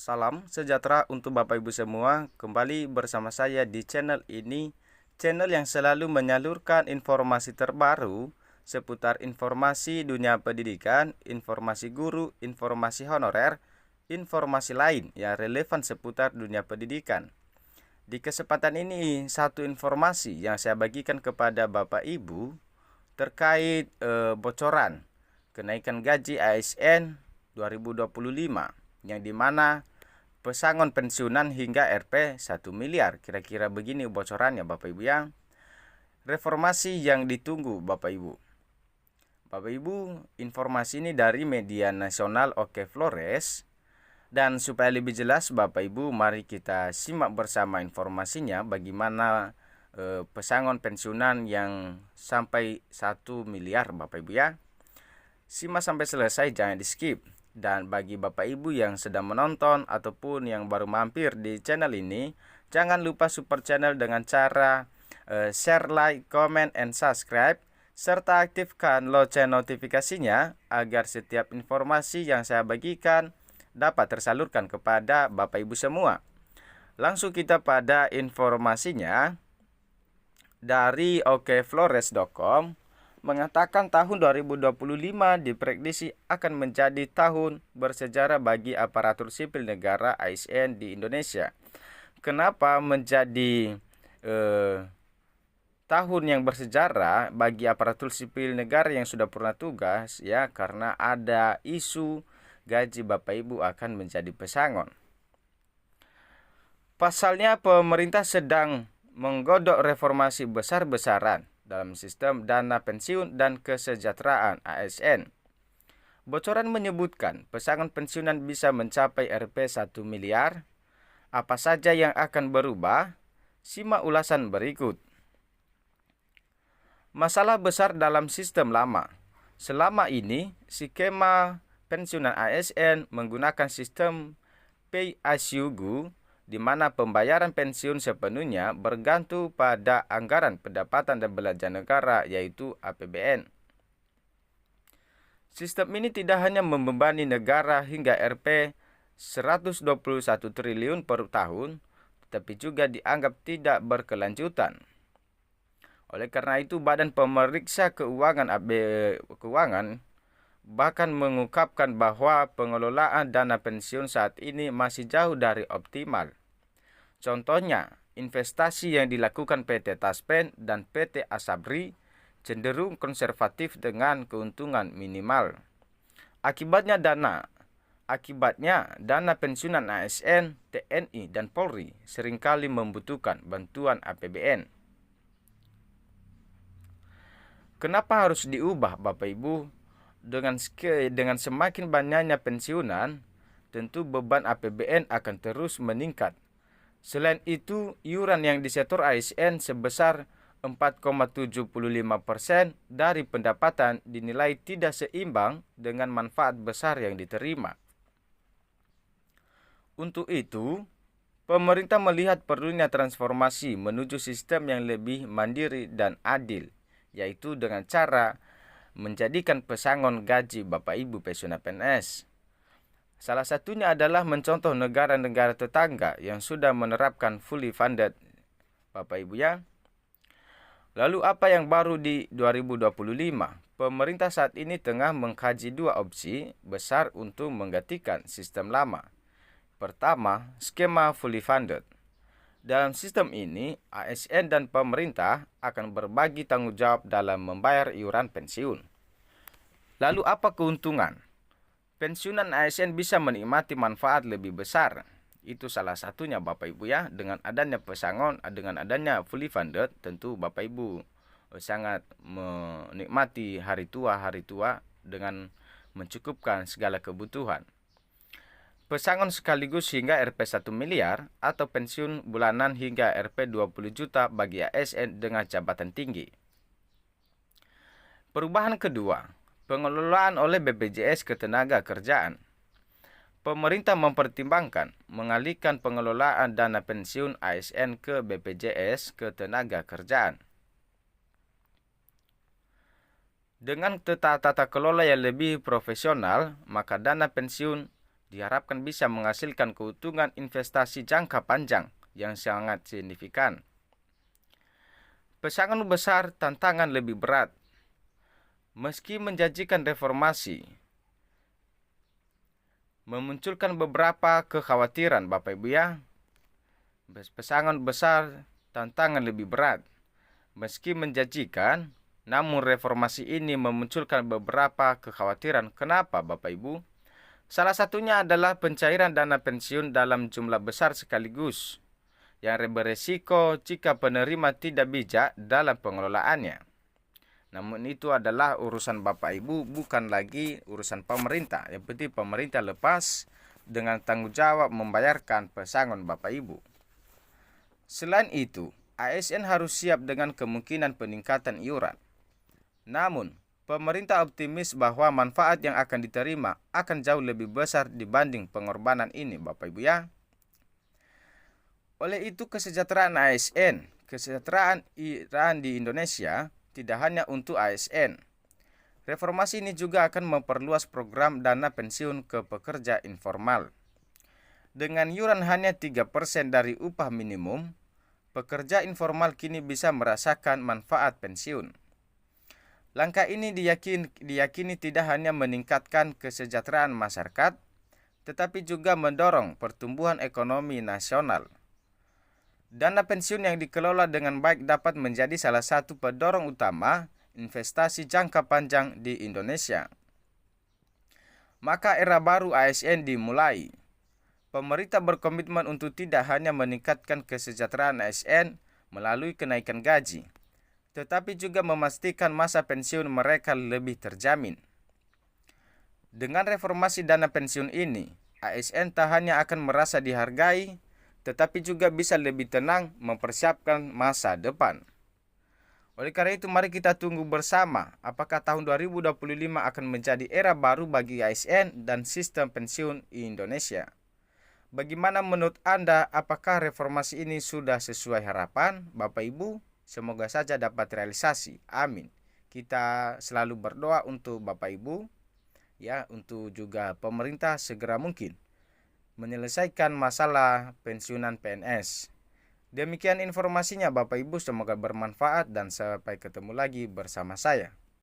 Salam sejahtera untuk Bapak Ibu semua. Kembali bersama saya di channel ini, channel yang selalu menyalurkan informasi terbaru seputar informasi dunia pendidikan, informasi guru, informasi honorer, informasi lain yang relevan seputar dunia pendidikan. Di kesempatan ini, satu informasi yang saya bagikan kepada Bapak Ibu terkait bocoran kenaikan gaji ASN 2025, yang dimana pesangon pensiunan hingga Rp 1 miliar. Kira-kira begini bocorannya Bapak Ibu ya. Reformasi yang ditunggu Bapak Ibu. Bapak Ibu, informasi ini dari media nasional Oke Flores. Dan supaya lebih jelas Bapak Ibu, mari kita simak bersama informasinya bagaimana pesangon pensiunan yang sampai 1 miliar Bapak Ibu ya. Simak sampai selesai, jangan di skip. Dan bagi Bapak Ibu yang sedang menonton ataupun yang baru mampir di channel ini, jangan lupa support channel dengan cara share, like, comment, and subscribe, serta aktifkan lonceng notifikasinya agar setiap informasi yang saya bagikan dapat tersalurkan kepada Bapak Ibu semua. Langsung kita pada informasinya dari okflores.com. Mengatakan tahun 2025 diprediksi akan menjadi tahun bersejarah bagi aparatur sipil negara ASN di Indonesia. Kenapa menjadi tahun yang bersejarah bagi aparatur sipil negara yang sudah purna tugas? Ya, karena ada isu gaji Bapak Ibu akan menjadi pesangon. Pasalnya, pemerintah sedang menggodok reformasi besar-besaran dalam sistem dana pensiun dan kesejahteraan ASN. Bocoran menyebutkan pesangon pensiunan bisa mencapai Rp 1 miliar. Apa saja yang akan berubah? Simak ulasan berikut. Masalah besar dalam sistem lama. Selama ini, skema pensiunan ASN menggunakan sistem pay as you go, di mana pembayaran pensiun sepenuhnya bergantung pada anggaran pendapatan dan belanja negara, yaitu APBN. Sistem ini tidak hanya membebani negara hingga Rp 121 triliun per tahun, tetapi juga dianggap tidak berkelanjutan. Oleh karena itu, Badan Pemeriksa Keuangan bahkan mengungkapkan bahwa pengelolaan dana pensiun saat ini masih jauh dari optimal. Contohnya, investasi yang dilakukan PT Taspen dan PT Asabri cenderung konservatif dengan keuntungan minimal. Akibatnya dana pensiunan ASN, TNI, dan Polri seringkali membutuhkan bantuan APBN. Kenapa harus diubah Bapak Ibu? Dengan semakin banyaknya pensiunan, tentu beban APBN akan terus meningkat. Selain itu, iuran yang disetor ASN sebesar 4,75% dari pendapatan dinilai tidak seimbang dengan manfaat besar yang diterima. Untuk itu, pemerintah melihat perlunya transformasi menuju sistem yang lebih mandiri dan adil, yaitu dengan cara menjadikan pesangon gaji Bapak Ibu pensiunan PNS. Salah satunya adalah mencontoh negara-negara tetangga yang sudah menerapkan fully funded, Bapak Ibu ya. Lalu apa yang baru di 2025? Pemerintah saat ini tengah mengkaji dua opsi besar untuk menggantikan sistem lama. Pertama, skema fully funded. Dalam sistem ini, ASN dan pemerintah akan berbagi tanggung jawab dalam membayar iuran pensiun. Lalu apa keuntungan? Pensiunan ASN bisa menikmati manfaat lebih besar. Itu salah satunya Bapak Ibu ya. Dengan adanya pesangon, dengan adanya fully funded, tentu Bapak Ibu sangat menikmati hari tua dengan mencukupkan segala kebutuhan. Pesangon sekaligus hingga Rp 1 miliar atau pensiun bulanan hingga Rp 20 juta bagi ASN dengan jabatan tinggi. Perubahan kedua, pengelolaan oleh BPJS Ketenagakerjaan. Pemerintah mempertimbangkan mengalihkan pengelolaan dana pensiun ASN ke BPJS Ketenagakerjaan. Dengan tata kelola yang lebih profesional, maka dana pensiun diharapkan bisa menghasilkan keuntungan investasi jangka panjang yang sangat signifikan. Pesangon besar, tantangan lebih berat. Meski menjanjikan reformasi, memunculkan beberapa kekhawatiran Bapak Ibu ya. Pesangon besar, tantangan lebih berat. Meski menjanjikan, namun reformasi ini memunculkan beberapa kekhawatiran. Kenapa Bapak Ibu? Salah satunya adalah pencairan dana pensiun dalam jumlah besar sekaligus, yang beresiko jika penerima tidak bijak dalam pengelolaannya. Namun itu adalah urusan Bapak Ibu, bukan lagi urusan pemerintah. Yang penting pemerintah lepas dengan tanggung jawab membayarkan pesangon Bapak Ibu. Selain itu, ASN harus siap dengan kemungkinan peningkatan iuran. Namun, pemerintah optimis bahwa manfaat yang akan diterima akan jauh lebih besar dibanding pengorbanan ini Bapak Ibu ya. Oleh itu kesejahteraan ASN, kesejahteraan iuran di Indonesia tidak hanya untuk ASN. Reformasi ini juga akan memperluas program dana pensiun ke pekerja informal. Dengan iuran hanya 3% dari upah minimum, pekerja informal kini bisa merasakan manfaat pensiun. Langkah ini diyakini tidak hanya meningkatkan kesejahteraan masyarakat, tetapi juga mendorong pertumbuhan ekonomi nasional. Dana pensiun yang dikelola dengan baik dapat menjadi salah satu pendorong utama investasi jangka panjang di Indonesia. Maka era baru ASN dimulai. Pemerintah berkomitmen untuk tidak hanya meningkatkan kesejahteraan ASN melalui kenaikan gaji, tetapi juga memastikan masa pensiun mereka lebih terjamin. Dengan reformasi dana pensiun ini, ASN tak hanya akan merasa dihargai, tetapi juga bisa lebih tenang mempersiapkan masa depan. Oleh karena itu mari kita tunggu bersama apakah tahun 2025 akan menjadi era baru bagi ASN dan sistem pensiun di Indonesia. Bagaimana menurut Anda, apakah reformasi ini sudah sesuai harapan Bapak Ibu? Semoga saja dapat realisasi. Amin. Kita selalu berdoa untuk Bapak Ibu, ya, untuk juga pemerintah segera mungkin menyelesaikan masalah pensiunan PNS. Demikian informasinya Bapak Ibu, semoga bermanfaat dan sampai ketemu lagi bersama saya.